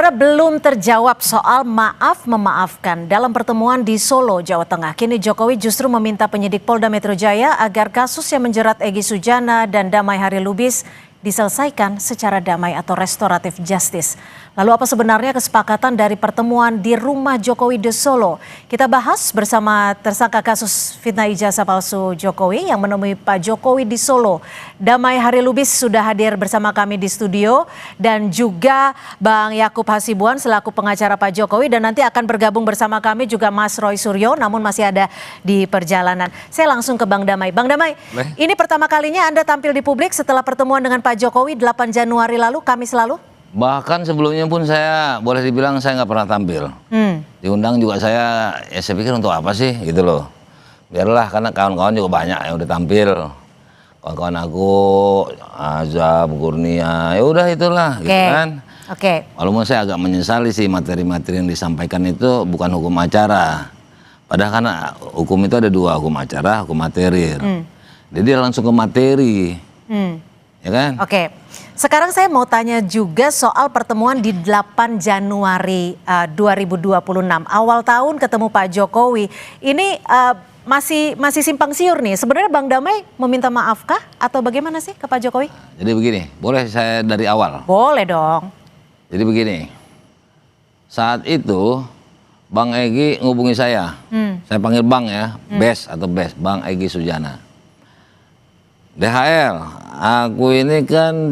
Saudara, belum terjawab soal maaf memaafkan dalam pertemuan di Solo, Jawa Tengah. Kini Jokowi justru meminta penyidik Polda Metro Jaya agar kasus yang menjerat Egy Sujana dan Damai Hari Lubis diselesaikan secara damai atau restoratif justice. Lalu apa sebenarnya kesepakatan dari pertemuan di rumah Jokowi di Solo? Kita bahas bersama tersangka kasus fitnah ijazah palsu Jokowi yang menemui Pak Jokowi di Solo. Damai Hari Lubis sudah hadir bersama kami di studio dan juga Bang Yakub Hasibuan selaku pengacara Pak Jokowi, dan nanti akan bergabung bersama kami juga Mas Roy Suryo namun masih ada di perjalanan. Saya langsung ke Bang Damai. Bang Damai, ini pertama kalinya Anda tampil di publik setelah pertemuan dengan Pak Jokowi 8 Januari lalu, Kamis lalu? Bahkan sebelumnya pun saya boleh dibilang saya nggak pernah tampil. Diundang juga saya pikir untuk apa sih gitu loh. Biarlah, karena kawan-kawan juga banyak yang udah tampil. Kawan-kawan aku, Azab, Kurnia, ya udah itulah gitu kan. Walaupun saya agak menyesali sih materi-materi yang disampaikan itu bukan hukum acara. Padahal karena hukum itu ada dua, hukum acara, hukum materi. Jadi dia langsung ke materi. Ya kan? Sekarang saya mau tanya juga soal pertemuan di 8 Januari 2026. Awal tahun ketemu Pak Jokowi. Ini masih simpang siur nih. Sebenarnya Bang Damai meminta maafkah atau bagaimana sih ke Pak Jokowi? Jadi begini, boleh saya dari awal? Boleh dong. Jadi begini, saat itu Bang Egy ngubungi saya. Saya panggil Bang ya, Bes atau Bes, Bang Egy Sujana. DHL, aku ini kan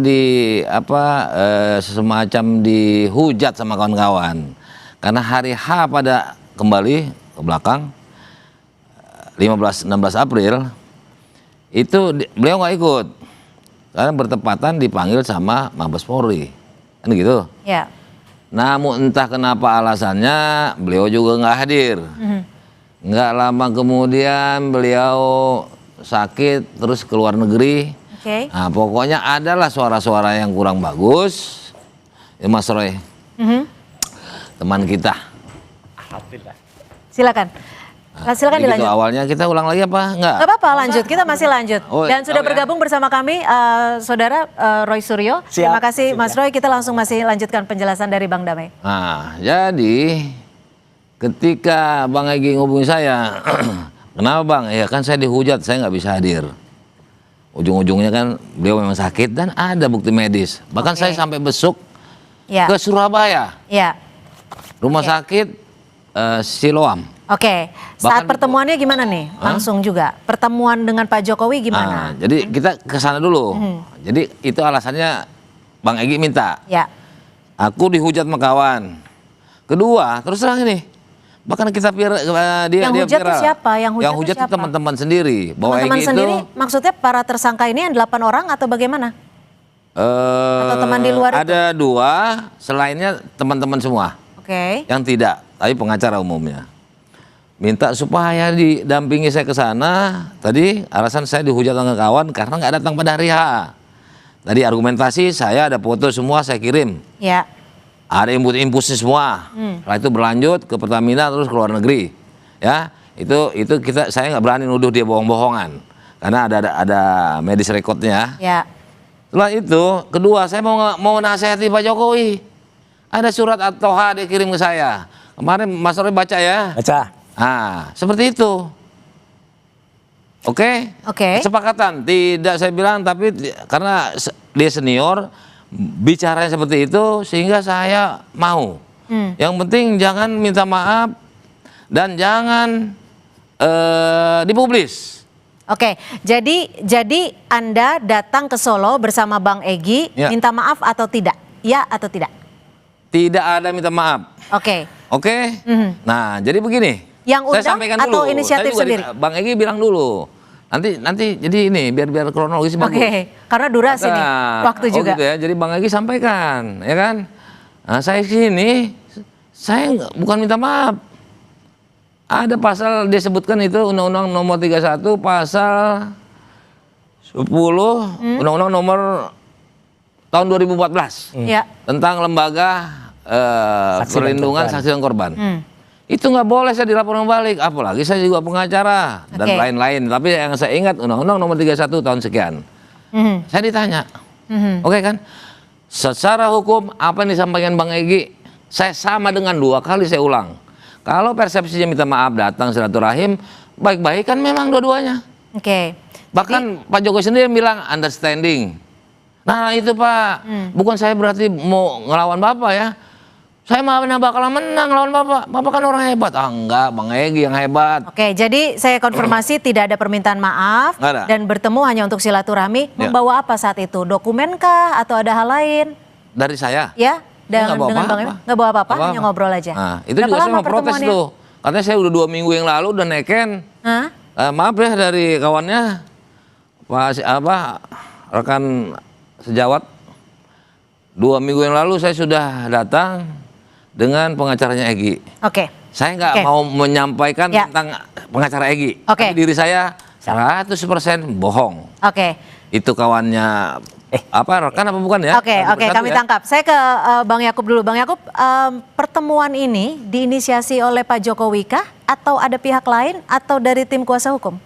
semacam dihujat sama kawan-kawan. Karena hari H pada kembali ke belakang 16 April itu beliau nggak ikut karena bertepatan dipanggil sama Mabes Polri, kan gitu. Ya. Namun entah kenapa alasannya beliau juga nggak hadir. Nggak lama kemudian beliau sakit terus ke luar negeri. Nah, pokoknya adalah suara-suara yang kurang bagus. Ya, Mas Roy, teman kita. Silakan. Silakan dilanjut. Gitu awalnya, kita ulang lagi apa enggak? Enggak apa-apa, lanjut. Kita masih lanjut. Dan sudah bergabung bersama kami Saudara Roy Suryo. Terima kasih Mas Roy. Kita langsung masih lanjutkan penjelasan dari Bang Damai. Nah, jadi ketika Bang Egy ngubungi saya, kenapa Bang? Ya kan saya dihujat, saya nggak bisa hadir. Ujung-ujungnya kan beliau memang sakit dan ada bukti medis. Bahkan saya sampai besuk ke Surabaya. Rumah sakit Siloam. Saat pertemuannya gimana nih? Langsung juga. Pertemuan dengan Pak Jokowi gimana? Jadi kita ke sana dulu. Jadi itu alasannya Bang Egy minta. Aku dihujat sama kawan. Kedua, terus terang ini. Bahkan kita yang hujat itu siapa? Yang hujat itu teman-teman sendiri. Teman-teman sendiri maksudnya para tersangka ini yang 8 orang atau bagaimana? Atau teman di luar itu? Ada 2, selainnya teman-teman semua. Yang tidak, tapi pengacara umumnya. Minta supaya didampingi saya ke sana. Tadi alasan saya dihujat sama kawan karena nggak datang pada hari H. Tadi argumentasi saya ada foto semua saya kirim. Ada input-inputnya semua. Setelah itu berlanjut ke Pertamina terus ke luar negeri. Ya, itu saya nggak berani nuduh dia bohong-bohongan karena ada medis recordnya. Setelah itu, kedua saya mau nasihati Pak Jokowi. Ada surat At-Toha dia kirim ke saya. Kemarin Mas Roy baca ya? Baca. Nah, seperti itu. Kesepakatan. Tidak saya bilang, tapi karena dia senior, bicaranya seperti itu sehingga saya mau. Yang penting jangan minta maaf dan jangan dipublis. Jadi Anda datang ke Solo bersama Bang Egy, minta maaf atau tidak? Ya atau tidak? Tidak ada minta maaf. Nah, jadi begini. Yang undang saya sampaikan atau dulu. inisiatif sendiri? Bang Egy bilang dulu. Nanti jadi ini biar kronologis bagus. Karena durasi nih, waktu juga. Gitu ya. Jadi Bang Egy sampaikan, ya kan? Nah, saya sini, saya bukan minta maaf. Ada pasal disebutkan itu Undang-Undang Nomor 31 pasal 10 Undang-Undang Nomor tahun 2014 tentang lembaga perlindungan saksi dan korban. Itu nggak boleh saya dilaporkan balik, apalagi saya juga pengacara dan lain-lain. Tapi yang saya ingat Undang-Undang Nomor 31 tahun sekian. Saya ditanya, kan? Secara hukum apa yang disampaikan Bang Egy Saya sama dengan 2 kali saya ulang. Kalau persepsinya minta maaf datang silaturahim, baik-baik kan memang dua-duanya. Oke. Bahkan Pak Jokowi sendiri bilang understanding. Nah itu Pak, bukan saya berarti mau ngelawan Bapak ya. Saya mah bakalan menang lawan Bapak. Bapak kan orang hebat. Ah enggak, Bang Egy yang hebat. Oke, jadi saya konfirmasi tidak ada permintaan maaf Nggak ada. dan bertemu hanya untuk silaturahmi. Ya. Membawa apa saat itu? Dokumenkah atau ada hal lain? Dari saya. Ya, Nggak bawa dengan Bang apa-apa. Nggak bawa apa-apa, Nggak hanya apa-apa. ngobrol aja. Nah, itu Berapa juga saya lama mau protes pertemuannya? tuh. Karena saya udah 2 minggu yang lalu udah neken. Hah? Maaf ya dari kawannya, rekan sejawat. 2 minggu yang lalu saya sudah datang dengan pengacaranya Egy. Oke. Saya nggak Oke. mau menyampaikan Ya. tentang pengacara Egy. Oke. Tapi diri saya 100% bohong. Oke. Itu kawannya rekan apa bukan ya? Oke, Satu oke, persatu kami ya. tangkap. Saya ke Bang Yakub dulu. Bang Yakub, pertemuan ini diinisiasi oleh Pak Jokowi kah? Atau ada pihak lain? Atau dari tim kuasa hukum?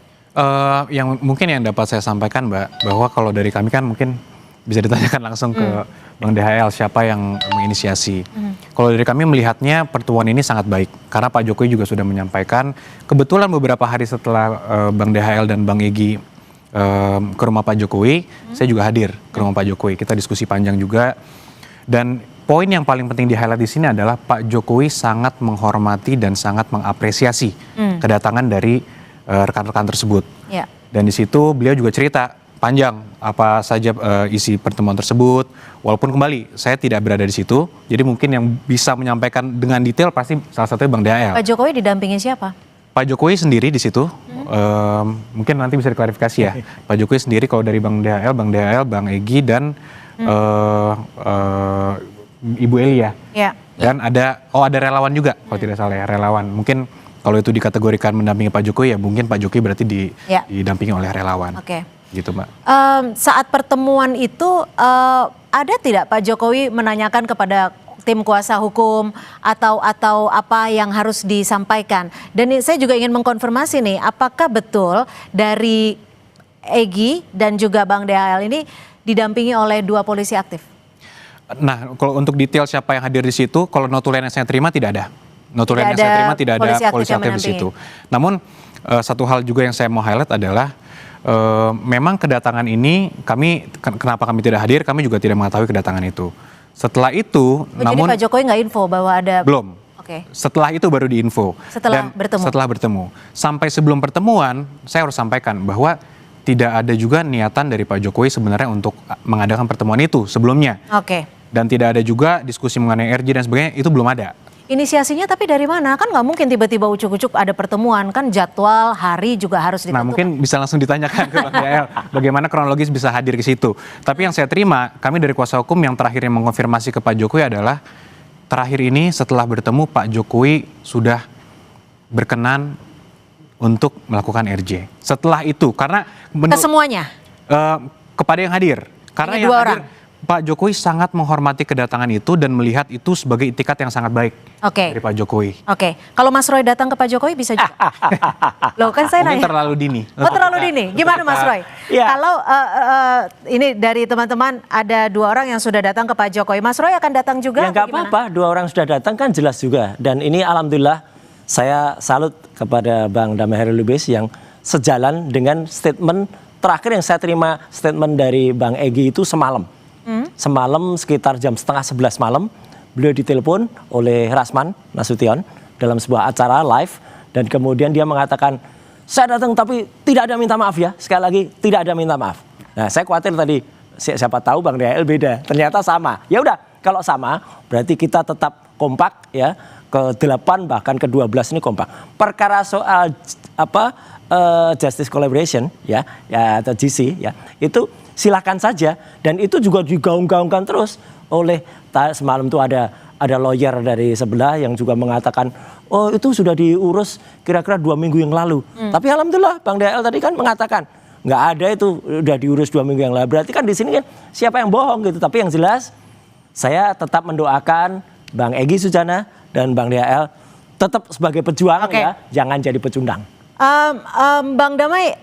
Yang mungkin yang dapat saya sampaikan Mbak, bahwa kalau dari kami kan mungkin bisa ditanyakan langsung ke Bang DHL siapa yang menginisiasi. Kalau dari kami melihatnya pertemuan ini sangat baik, karena Pak Jokowi juga sudah menyampaikan, kebetulan beberapa hari setelah Bang DHL dan Bang Egy ke rumah Pak Jokowi, saya juga hadir ke rumah Pak Jokowi. Kita diskusi panjang juga. Dan poin yang paling penting di highlight di sini adalah Pak Jokowi sangat menghormati dan sangat mengapresiasi kedatangan dari rekan-rekan tersebut. Ya. Dan di situ beliau juga cerita panjang apa saja isi pertemuan tersebut. Walaupun kembali saya tidak berada di situ, jadi mungkin yang bisa menyampaikan dengan detail pasti salah satunya Bang DHL. Pak Jokowi didampingi siapa? Pak Jokowi sendiri di situ, mungkin nanti bisa diklarifikasi ya. Pak Jokowi sendiri kalau dari Bang DHL, Bang Egy dan Ibu Elia. Ya. Dan ada relawan juga kalau tidak salah ya, relawan. Mungkin kalau itu dikategorikan mendampingi Pak Jokowi ya mungkin Pak Jokowi berarti didampingi oleh relawan. Oke. Gitu Mbak. Saat pertemuan itu ada tidak Pak Jokowi menanyakan kepada tim kuasa hukum atau apa yang harus disampaikan? Dan saya juga ingin mengkonfirmasi nih, apakah betul dari Egy dan juga Bang DHL ini didampingi oleh 2 polisi aktif? Nah, kalau untuk detail siapa yang hadir di situ, kalau notulen yang saya terima tidak ada. Notulen yang Tidak saya ada terima tidak ada polisi yang aktif di situ. Namun satu hal juga yang saya mau highlight adalah memang kedatangan ini kenapa kami tidak hadir, kami juga tidak mengetahui kedatangan itu. Setelah itu, namun jadi Pak Jokowi nggak info bahwa ada? Belum. Oke. Setelah itu baru diinfo. Setelah bertemu? Setelah bertemu. Sampai sebelum pertemuan, saya harus sampaikan bahwa tidak ada juga niatan dari Pak Jokowi sebenarnya untuk mengadakan pertemuan itu sebelumnya. Oke. Dan tidak ada juga diskusi mengenai RJ dan sebagainya, itu belum ada. Inisiasinya tapi dari mana? Kan nggak mungkin tiba-tiba ucuk-ucuk ada pertemuan, kan jadwal, hari juga harus ditentukan. Nah mungkin bisa langsung ditanyakan ke Bang DHL bagaimana kronologis bisa hadir ke situ. Tapi yang saya terima, kami dari kuasa hukum yang terakhir yang mengonfirmasi ke Pak Jokowi adalah terakhir ini setelah bertemu Pak Jokowi sudah berkenan untuk melakukan RJ. Setelah itu, karena Ke semuanya? kepada yang hadir. Karena Hanya yang 2 hadir, orang? Pak Jokowi sangat menghormati kedatangan itu dan melihat itu sebagai itikat yang sangat baik Oke. dari Pak Jokowi. Oke, kalau Mas Roy datang ke Pak Jokowi bisa juga. Loh kan saya Mungkin nanya. terlalu dini. Oh terlalu dini. Gimana Mas Roy? Ya. Kalau ini dari teman-teman ada 2 orang yang sudah datang ke Pak Jokowi. Mas Roy akan datang juga? Ya nggak atau gimana? apa-apa, 2 orang sudah datang kan jelas juga. Dan ini alhamdulillah saya salut kepada Bang Damai Hairil Lubis yang sejalan dengan statement terakhir yang saya terima, statement dari Bang Egy itu semalam. Semalam sekitar jam 10:30 malam beliau ditelepon oleh Rasman Nasution dalam sebuah acara live dan kemudian dia mengatakan saya datang tapi tidak ada minta maaf ya, sekali lagi tidak ada minta maaf. Nah saya khawatir tadi siapa tahu Bang DHL beda, ternyata sama. Ya udah kalau sama berarti kita tetap kompak ya, ke-8 bahkan ke-12 ini kompak. Perkara soal justice collaboration ya atau GC ya itu silakan saja dan itu juga digaung-gaungkan terus oleh semalam tuh ada lawyer dari sebelah yang juga mengatakan oh itu sudah diurus kira-kira 2 minggu yang lalu. Tapi alhamdulillah Bang DHL tadi kan mengatakan nggak ada itu udah diurus 2 minggu yang lalu. Berarti kan di sini kan siapa yang bohong gitu. Tapi yang jelas saya tetap mendoakan Bang Egy Sujana dan Bang DHL tetap sebagai pejuang ya, jangan jadi pecundang. Bang Damai,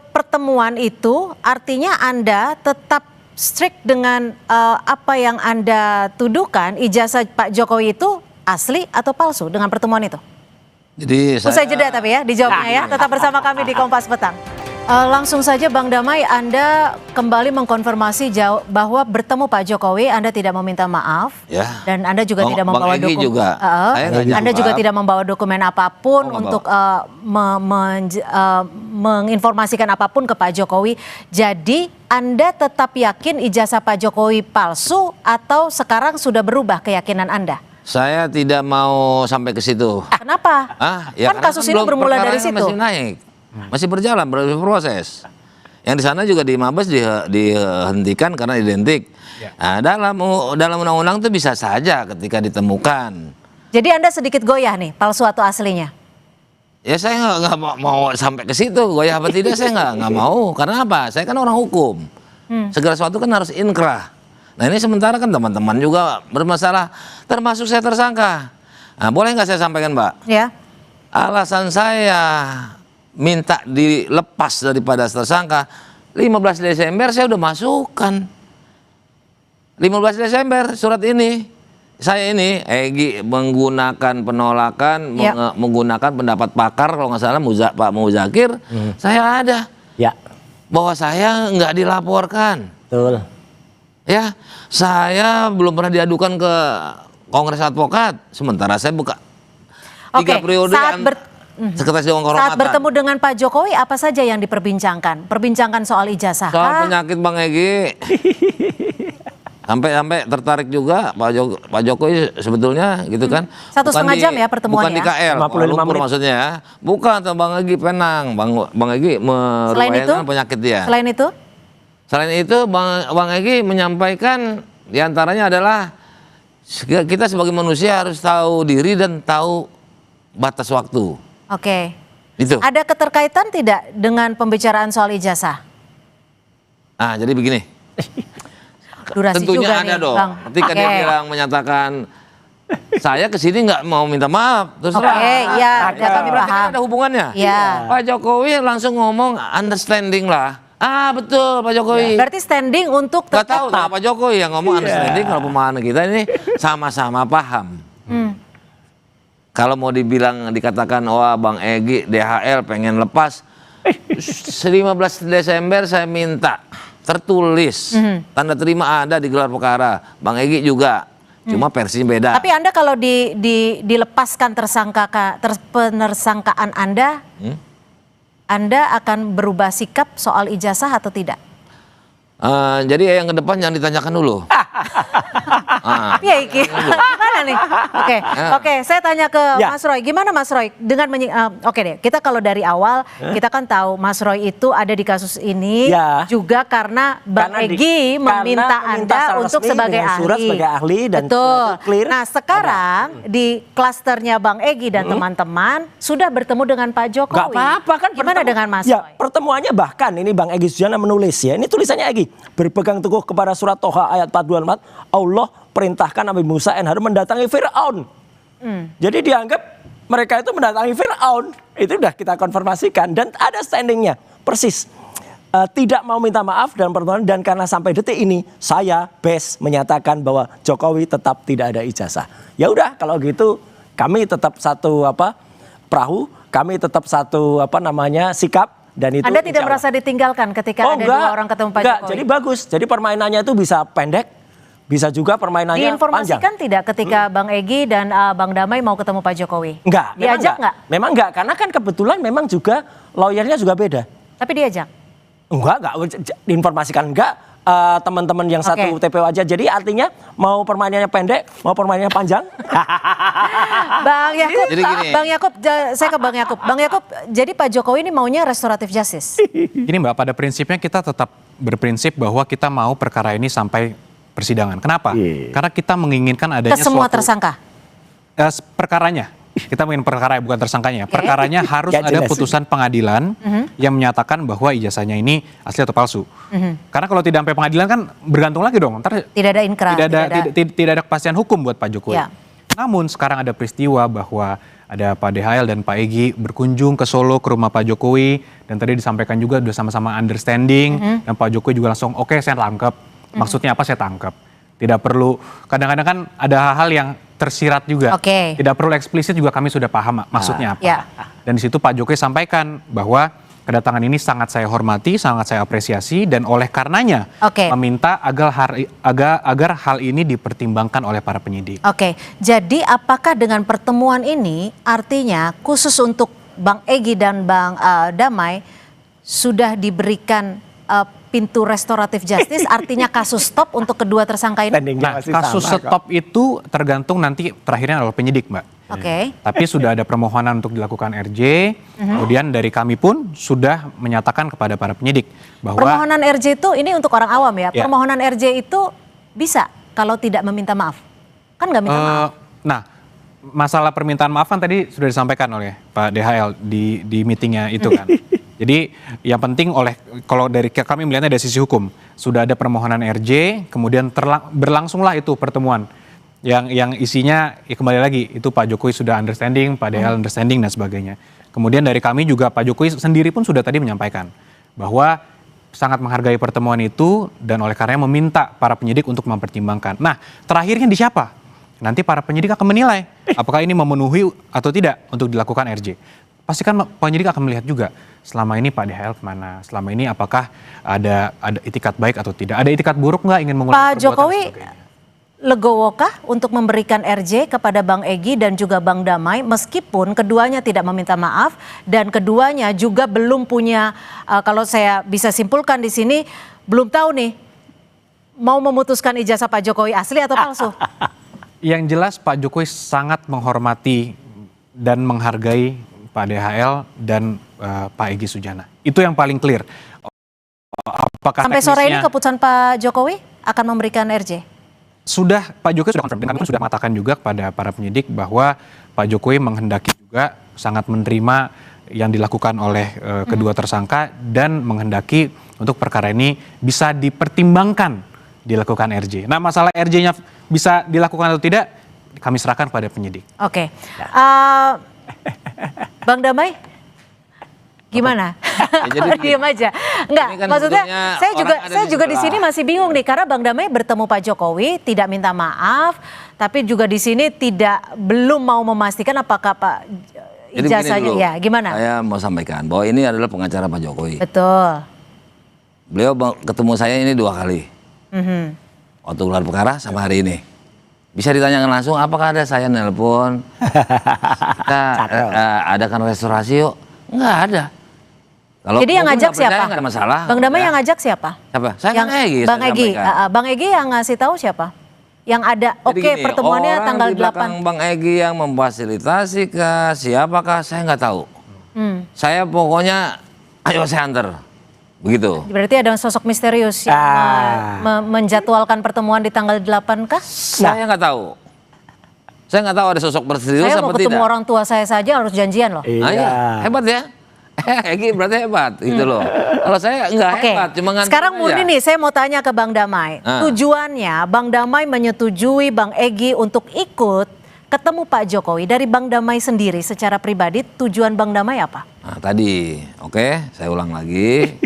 pertemuan itu artinya Anda tetap strict dengan apa yang Anda tuduhkan, ijazah Pak Jokowi itu asli atau palsu dengan pertemuan itu? Jadi Usai jeda tapi ya, dijawabnya ya. Tetap bersama kami di Kompas Petang. Langsung saja Bang Damai, Anda kembali mengkonfirmasi bahwa bertemu Pak Jokowi, Anda tidak meminta maaf, ya. Dan Anda juga tidak Bang membawa Egy juga. Anda juga tidak membawa dokumen apapun untuk menginformasikan apapun ke Pak Jokowi. Jadi Anda tetap yakin ijazah Pak Jokowi palsu atau sekarang sudah berubah keyakinan Anda? Saya tidak mau sampai ke situ. Kenapa? Ya kan kasus ini bermula dari situ. Masih naik, masih berjalan, berproses. Yang di sana juga di Mabes dihentikan karena identik. Nah, dalam undang-undang itu bisa saja ketika ditemukan. Jadi Anda sedikit goyah nih, palsu atau aslinya? Ya saya nggak mau sampai ke situ, goyah apa tidak saya nggak mau. Karena apa? Saya kan orang hukum. Segala sesuatu kan harus inkrah. Nah ini sementara kan teman-teman juga bermasalah, termasuk saya tersangka. Nah, boleh nggak saya sampaikan, Mbak? Ya. Alasan saya minta dilepas daripada tersangka, 15 Desember saya udah masukkan. 15 Desember surat ini. Saya ini, Egy menggunakan penolakan, menggunakan pendapat pakar, kalau nggak salah Pak Muzakir, saya ada. Ya. Bahwa saya nggak dilaporkan. Betul. Ya, saya belum pernah diadukan ke Kongres Advokat, sementara saya buka 3 periode Sekretaris Dewan Kehormatan. Saat bertemu dengan Pak Jokowi, apa saja yang diperbincangkan? Perbincangkan soal ijazah. Soal penyakit Bang Egy. Sampai tertarik juga Pak Jokowi sebetulnya gitu kan. 1,5 jam ya pertemuannya. Bukan di KL, 55 menit maksudnya ya. Bukan, Bang Egy penang. Bang Egy merupakan penyakit dia. Selain itu Bang Egy menyampaikan diantaranya adalah kita sebagai manusia harus tahu diri dan tahu batas waktu. Oke. Itu. Ada keterkaitan tidak dengan pembicaraan soal ijazah? Nah, jadi begini. Durasi tentunya juga ada nih, dong. Bang. Ketika dia bilang menyatakan saya kesini nggak mau minta maaf, terserah. Ya, kami paham. Ada hubungannya. Ya. Pak Jokowi langsung ngomong understanding lah. Betul Pak Jokowi. Berarti standing untuk tetap. Gak tahu Pak Jokowi yang ngomong understanding kalau pemahaman kita ini sama-sama paham. Kalau mau dikatakan wah Bang Egy DHL pengen lepas, 15 Desember saya minta tertulis, tanda terima ada di gelar perkara, Bang Egy juga, cuma versinya beda. Tapi Anda kalau dilepaskan penersangkaan Anda akan berubah sikap soal ijazah atau tidak? Jadi yang ke depan jangan ditanyakan dulu. Iya, gimana nih? Oke, saya tanya ke Mas Roy. Gimana Mas Roy? Dengan oke deh, kita kalau dari awal kita kan tahu Mas Roy itu ada di kasus ini juga karena Bang Egy meminta Anda untuk sebagai ahli. Dan betul. Nah sekarang di klasternya Bang Egy dan teman-teman sudah bertemu dengan Pak Jokowi. Gak apa-apa kan. Gimana dengan Mas Roy? Pertemuannya bahkan ini Bang Egy Sujana menulis ya. Ini tulisannya Egy. Berpegang teguh kepada surat Toha ayat 424, Allah perintahkan Nabi Musa dan Harun mendatangi Fir'aun. Jadi dianggap mereka itu mendatangi Fir'aun. Itu sudah kita konfirmasikan dan ada standingnya persis. Tidak mau minta maaf dalam pertemuan dan karena sampai detik ini saya menyatakan bahwa Jokowi tetap tidak ada ijazah. Ya udah kalau gitu kami tetap satu perahu, kami tetap satu sikap. Dan itu Anda tidak merasa ditinggalkan ketika ada dua orang ketemu Pak Jokowi? Jadi bagus. Jadi permainannya itu bisa pendek, bisa juga permainannya panjang. Diinformasikan tidak ketika Bang Egy dan Bang Damai mau ketemu Pak Jokowi? Enggak. Diajak nggak? Memang enggak, karena kan kebetulan memang juga lawyernya juga beda. Tapi diajak? Enggak, diinformasikan enggak. Teman-teman yang satu TPO aja. Jadi artinya mau permainannya pendek, mau permainannya panjang. Bang Yakub, saya ke Bang Yakub. Bang Yakub, jadi Pak Jokowi ini maunya restoratif justice. Gini Mbak, pada prinsipnya kita tetap berprinsip bahwa kita mau perkara ini sampai persidangan. Kenapa? Karena kita menginginkan adanya semua tersangka. Perkaranya. Kita ingin perkara bukan tersangkanya. Perkaranya harus ada putusan pengadilan yang menyatakan bahwa ijazahnya ini asli atau palsu. Karena kalau tidak sampai pengadilan kan bergantung lagi dong. Ntar tidak ada inkrah. Tidak ada kepastian hukum buat Pak Jokowi. Namun sekarang ada peristiwa bahwa ada Pak DHL dan Pak Egy berkunjung ke Solo ke rumah Pak Jokowi. Dan tadi disampaikan juga sudah sama-sama understanding. Dan Pak Jokowi juga langsung oke, saya tangkap. Maksudnya apa saya tangkap. Tidak perlu, kadang-kadang kan ada hal-hal yang tersirat juga. Tidak perlu eksplisit juga kami sudah paham maksudnya apa. Dan di situ Pak Jokowi sampaikan bahwa kedatangan ini sangat saya hormati, sangat saya apresiasi, dan oleh karenanya meminta agar hal ini dipertimbangkan oleh para penyidik. Jadi apakah dengan pertemuan ini artinya khusus untuk Bang Egy dan Bang Damai sudah diberikan pintu restoratif justice, artinya kasus stop untuk kedua tersangka ini? Nah, kasus stop itu tergantung nanti terakhirnya adalah penyidik, Mbak. Tapi sudah ada permohonan untuk dilakukan RJ, kemudian dari kami pun sudah menyatakan kepada para penyidik bahwa permohonan RJ itu ini untuk orang awam ya. Permohonan RJ itu bisa kalau tidak meminta maaf, kan nggak minta maaf. Nah, masalah permintaan maaf kan tadi sudah disampaikan oleh Pak DHL di meetingnya itu kan. Jadi yang penting kalau dari kami melihatnya dari sisi hukum, sudah ada permohonan RJ, kemudian berlangsunglah itu pertemuan. Yang isinya ya kembali lagi itu Pak Jokowi sudah understanding, Pak DHL understanding dan sebagainya. Kemudian dari kami juga Pak Jokowi sendiri pun sudah tadi menyampaikan bahwa sangat menghargai pertemuan itu dan oleh karenanya meminta para penyidik untuk mempertimbangkan. Nah, terakhirnya di siapa? Nanti para penyidik akan menilai apakah ini memenuhi atau tidak untuk dilakukan RJ. Pastikan penyidik akan melihat juga selama ini Pak DHL kemana, selama ini apakah ada itikat baik atau tidak, ada itikat buruk nggak ingin mengulangi Pak perbuatan Jokowi sebagainya. legowokah untuk memberikan RJ kepada Bang Egy dan juga Bang Damai meskipun keduanya tidak meminta maaf dan keduanya juga belum punya, kalau saya bisa simpulkan di sini, belum tahu nih mau memutuskan ijazah Pak Jokowi asli atau palsu? Yang jelas Pak Jokowi sangat menghormati dan menghargai Pak DHL dan Pak Egy Sujana. Itu yang paling clear. Apakah sampai sore ini keputusan Pak Jokowi akan memberikan RJ? Sudah, Pak Jokowi sudah confirm. Dan kami pun sudah mengatakan juga kepada para penyidik bahwa Pak Jokowi menghendaki juga sangat menerima yang dilakukan oleh kedua tersangka dan menghendaki untuk perkara ini bisa dipertimbangkan dilakukan RJ. Nah, masalah RJ-nya bisa dilakukan atau tidak, kami serahkan kepada penyidik. Bang Damai, gimana? Jadi Diam aja. Enggak, kan maksudnya saya juga di sebelah. sini masih bingung nih karena Bang Damai bertemu Pak Jokowi tidak minta maaf, tapi juga di sini belum mau memastikan apakah Pak ijazahnya ya gimana? Saya mau sampaikan bahwa ini adalah pengacara Pak Jokowi. Betul. Beliau ketemu saya ini 2 kali. Waktu gelar perkara sama hari ini. Bisa ditanyakan langsung apakah ada saya nelpon, kita adakan restorasi yuk. Enggak ada. Kalau jadi yang ngajak siapa? Enggak ada masalah. Bang Damai yang ngajak siapa? Siapa? Saya yang Egy. Bang Egy. Bang Egy yang ngasih tahu siapa? Yang ada pertemuannya tanggal 8. Orang di Bang Egy yang memfasilitasi kah, siapakah saya nggak tahu. Saya pokoknya ayo saya antar. Begitu. Berarti ada sosok misterius yang menjadwalkan pertemuan di tanggal 8 kah? Saya nggak tahu. Saya nggak tahu ada sosok misterius saya apa mau ketemu tidak. orang tua saya saja harus janjian loh. Iya. Hebat ya. Egy berarti hebat gitu loh. Kalau saya nggak hebat, cuma nganter sekarang aja. murni nih saya mau tanya ke Bang Damai. Tujuannya Bang Damai menyetujui Bang Egy untuk ikut ketemu Pak Jokowi. Dari Bang Damai sendiri secara pribadi tujuan Bang Damai apa? Nah tadi, saya ulang lagi.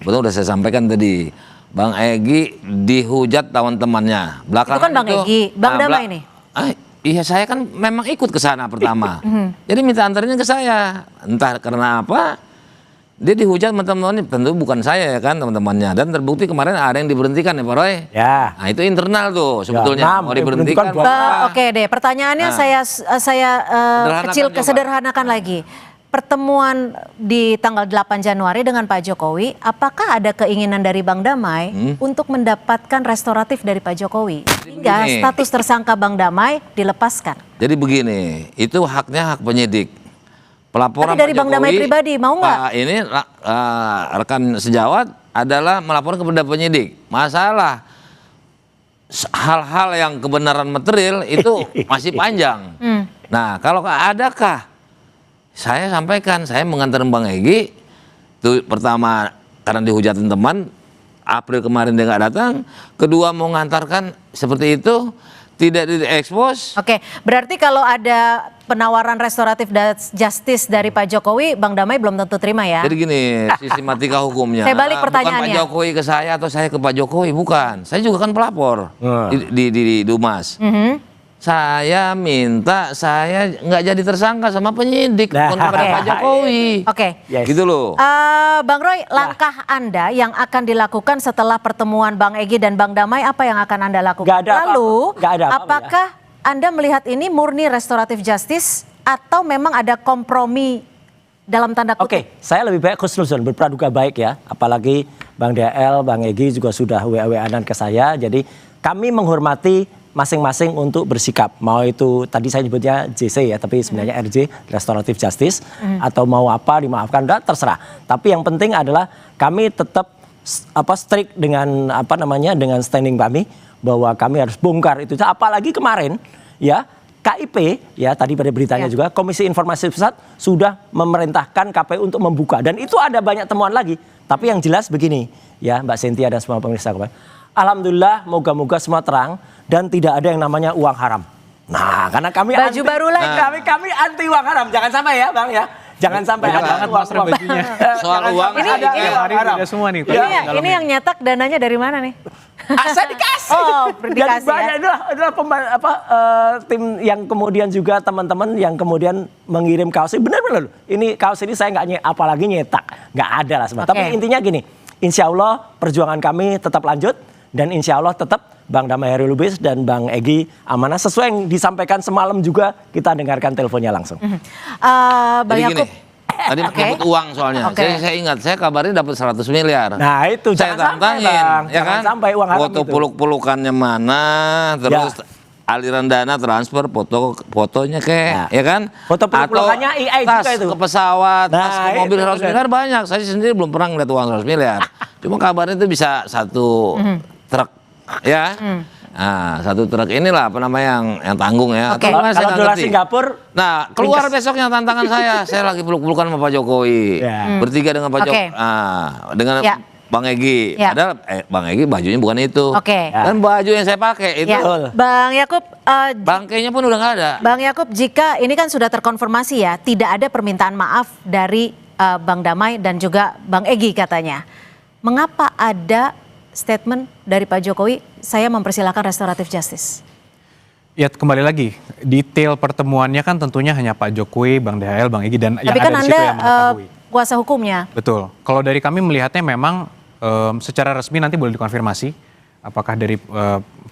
Betul udah saya sampaikan tadi. Bang Egy dihujat teman-temannya. Itu kan Bang Egy, Bang Damai nih. Iya saya kan memang ikut ke sana pertama. Jadi minta antarnya ke saya. Entah karena apa. Dia dihujat teman-temannya, tentu bukan saya ya kan teman-temannya. Dan terbukti kemarin ada yang diberhentikan ya Pak Roy. Ya. Nah itu internal tuh sebetulnya. Mau diberhentikan. Oke deh, pertanyaannya saya sederhanakan lagi. Pertemuan di tanggal 8 Januari dengan Pak Jokowi, apakah ada keinginan dari Bang Damai untuk mendapatkan restoratif dari Pak Jokowi? Hingga status tersangka Bang Damai dilepaskan. Jadi begini, itu haknya hak penyidik. Pelaporan tapi dari Bang Damai pribadi mau nggak? Ini rekan sejawat adalah melaporkan kepada penyidik. Masalah hal-hal yang kebenaran material itu masih panjang. Nah kalau adakah, saya sampaikan, saya mengantar Bang Egy. Itu pertama karena dihujatin teman, April kemarin dia nggak datang. Kedua mau ngantarkan seperti itu. tidak diekspos. Oke, berarti kalau ada penawaran restoratif justice dari Pak Jokowi, Bang Damai belum tentu terima ya? Jadi gini, sistematika hukumnya. Saya balik pertanyaannya. Bukan Pak Jokowi ke saya atau saya ke Pak Jokowi, bukan. Saya juga kan pelapor di Dumas. Saya minta saya nggak jadi tersangka sama penyidik, bukan pada Pak Jokowi. Oke. Gitu loh. Bang Roy, langkah Anda yang akan dilakukan setelah pertemuan Bang Egy dan Bang Damai apa yang akan Anda lakukan? Nggak ada apa-apa. Lalu, Nggak ada apa-apa, apakah Anda melihat ini murni restoratif justice atau memang ada kompromi dalam tanda kutip? Oke, saya lebih baik khusnuzon, berpraduga baik ya. Apalagi Bang DL, Bang Egy juga sudah WA-WA-an ke saya. Jadi kami menghormati masing-masing untuk bersikap. Mau itu tadi saya nyebutnya JC ya, tapi sebenarnya RJ, Restoratif Justice. Atau mau apa dimaafkan, udah terserah. Tapi yang penting adalah kami tetap strict dengan dengan standing kami bahwa kami harus bongkar itu. Apalagi kemarin ya KIP ya tadi pada beritanya juga Komisi Informasi Pusat sudah memerintahkan KPU untuk membuka dan itu ada banyak temuan lagi. Tapi yang jelas begini ya Mbak Cynthia dan semua pemirsa kemarin. Alhamdulillah moga-moga semua terang dan tidak ada yang namanya uang haram. Nah, karena kami baju baru lagi. Kami anti uang haram. Jangan sampai ya, Bang ya. Jangan sampai ada uang bajunya. Soal uang ini ada semua nih. Ini yang nyetak dananya dari mana nih? Saya dikasih. Oh, Dan dikasih banyak adalah tim yang kemudian juga teman-teman yang kemudian mengirim kaos ini benar-benar loh. Ini kaos ini saya nggak apalagi nyetak, nggak ada lah semua. Tapi intinya gini, insya Allah perjuangan kami tetap lanjut dan insya Allah tetap Bang Damai Hairil Lubis dan Bang Egy amanah sesuai yang disampaikan semalam juga kita dengarkan teleponnya langsung. Bang Jadi Yakub. gini, tadi menyebut uang soalnya. Saya ingat, saya kabarnya dapat 100 miliar. Nah itu saya jangan tantangin, sampai, Bang. ya kan? Sampai uang haram Foto itu. peluk-pelukannya mana, terus aliran dana transfer, fotonya kayak, ya kan? Foto peluk-pelukannya AI tas juga itu. ke pesawat, tas Nah, ke mobil itu 100 miliar banyak. Saya sendiri belum pernah ngeliat uang 100 miliar. Cuma kabarnya itu bisa satu truk, ya. Nah, satu truk inilah apa namanya yang tanggung ya. Oke. Atau saya Kalau nggak dolar ngerti. Singapura, Nah, keluar besoknya tantangan saya lagi peluk-pelukan sama Pak Jokowi. Ya. Bertiga dengan Pak Jokowi. Dengan Bang Egy. Padahal Bang Egy bajunya bukan itu. Dan baju yang saya pakai itu. Bang Yakub, bangkainya pun udah nggak ada. Bang Yakub, jika ini kan sudah terkonfirmasi ya, tidak ada permintaan maaf dari Bang Damai dan juga Bang Egy katanya. Mengapa ada statement dari Pak Jokowi, saya mempersilahkan restoratif justice? Ya kembali lagi, detail pertemuannya kan tentunya hanya Pak Jokowi, Bang DHL, Bang Egy dan tapi yang kan ada di Anda situ yang mengetahui. Kuasa hukumnya. Betul. Kalau dari kami melihatnya memang secara resmi nanti boleh dikonfirmasi apakah dari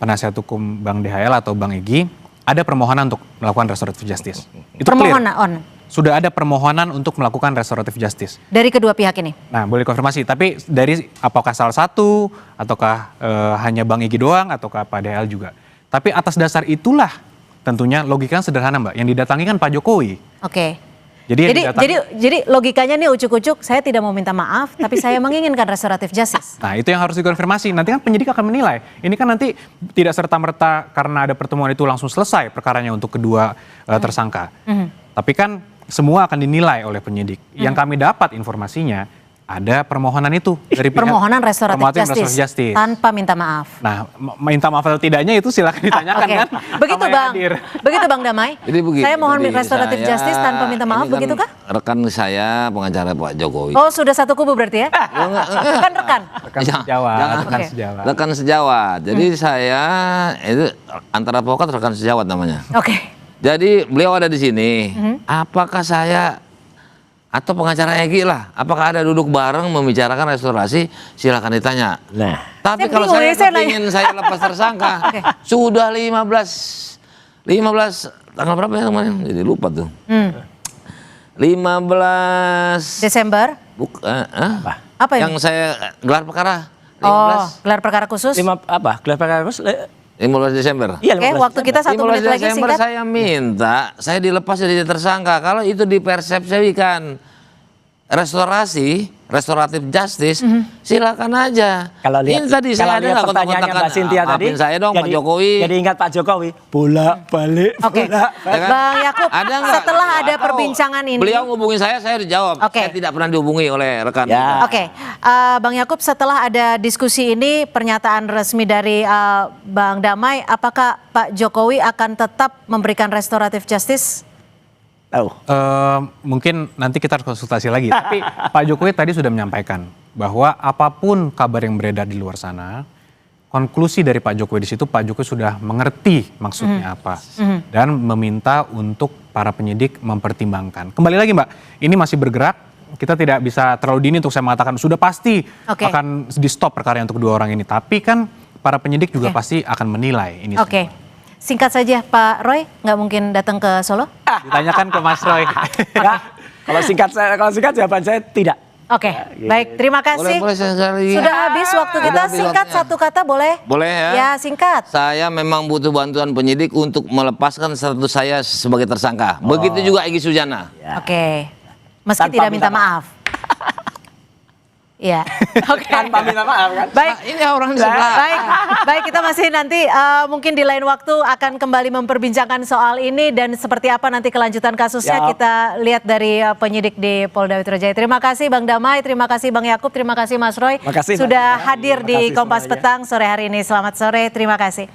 penasihat hukum Bang DHL atau Bang Egy ada permohonan untuk melakukan restoratif justice. Itu permohonan sudah ada permohonan untuk melakukan restoratif justice dari kedua pihak ini. Nah, boleh konfirmasi. Tapi dari apakah salah satu ataukah hanya Bang Egy doang ataukah Pak DHL juga. Tapi atas dasar itulah tentunya logikanya sederhana Mbak. Yang didatangi kan Pak Jokowi. Oke. Jadi logikanya nih ucuk-ucuk, saya tidak mau minta maaf, tapi saya menginginkan restoratif justice. Nah itu yang harus dikonfirmasi. Nanti kan penyidik akan menilai. Ini kan nanti tidak serta-merta karena ada pertemuan itu langsung selesai perkaranya untuk kedua tersangka. Tapi kan semua akan dinilai oleh penyidik. Yang kami dapat informasinya ada permohonan itu dari pihak permohonan restoratif justice tanpa minta maaf. Nah, minta maaf atau tidaknya itu silakan ditanyakan kan. Begitu Bang. Begitu Bang Damai. Jadi begini, saya mohon restoratif justice tanpa minta maaf, kan begitu kah? Rekan saya pengacara Pak Jokowi. Oh, sudah satu kubu berarti ya? Kan rekan. Rekan sejawat. Rekan sejawat. Jadi saya itu antara advokat rekan sejawat namanya. Oke. Jadi beliau ada di sini. Apakah saya atau pengacara Egy lah, apakah ada duduk bareng membicarakan restorasi? Silakan ditanya. Nah, tapi kalau saya ingin saya lepas tersangka, sudah 15 tanggal berapa ya kemarin? Jadi lupa tuh. 15 Desember. Apa ini? Yang saya gelar perkara. 15. Oh, gelar perkara khusus. Gelar perkara khusus. 15 Desember. Iya, Oke, waktu kita 1 menit lagi Desember singkat. saya minta, saya dilepas jadi tersangka. Kalau itu dipersepsikan restoratif justice, silakan aja. Kalau lihat, ini tadi saya ada nggak pertanyaannya Mbak Cynthia tadi, maafin saya dong Pak Jokowi. Jadi ingat Pak Jokowi, bolak-balik. Oke, Bang Yakub, Ada nggak? setelah ada Atau perbincangan ini. Beliau ngubungin saya dijawab. Oke. Saya tidak pernah dihubungi oleh rekan. Ya. Oke, Bang Yakub, setelah ada diskusi ini, pernyataan resmi dari Bang Damai, apakah Pak Jokowi akan tetap memberikan restoratif justice? Mungkin nanti kita harus konsultasi lagi. Tapi Pak Jokowi tadi sudah menyampaikan bahwa apapun kabar yang beredar di luar sana, konklusi dari Pak Jokowi di situ, Pak Jokowi sudah mengerti maksudnya apa dan meminta untuk para penyidik mempertimbangkan. Kembali lagi Mbak, ini masih bergerak. Kita tidak bisa terlalu dini untuk saya mengatakan sudah pasti akan di stop perkara untuk kedua orang ini. Tapi kan para penyidik juga pasti akan menilai ini. Oke. Singkat saja Pak Roy, nggak mungkin datang ke Solo? Ditanyakan ke Mas Roy. Enggak. Kalau singkat jawaban saya tidak. Oke, baik, terima kasih. Boleh sekali. Sudah habis waktu kita, habis singkat waktunya. satu kata boleh? Boleh ya? Ya, singkat. Saya memang butuh bantuan penyidik untuk melepaskan status saya sebagai tersangka. Begitu juga Egy Sujana. Oke, meski Tanpa tidak minta minta maaf. Iya. Oke. Tanpa minta maaf kan? Baik. Ini orang di sebelah. Baik, kita masih nanti mungkin di lain waktu akan kembali memperbincangkan soal ini dan seperti apa nanti kelanjutan kasusnya kita lihat dari penyidik di Polda Metro Jaya. Terima kasih Bang Damai, terima kasih Bang Yakub, terima kasih Mas Roy Makasih, sudah Mbak. hadir Terima di kasih Kompas semuanya. Petang sore hari ini. Selamat sore, terima kasih.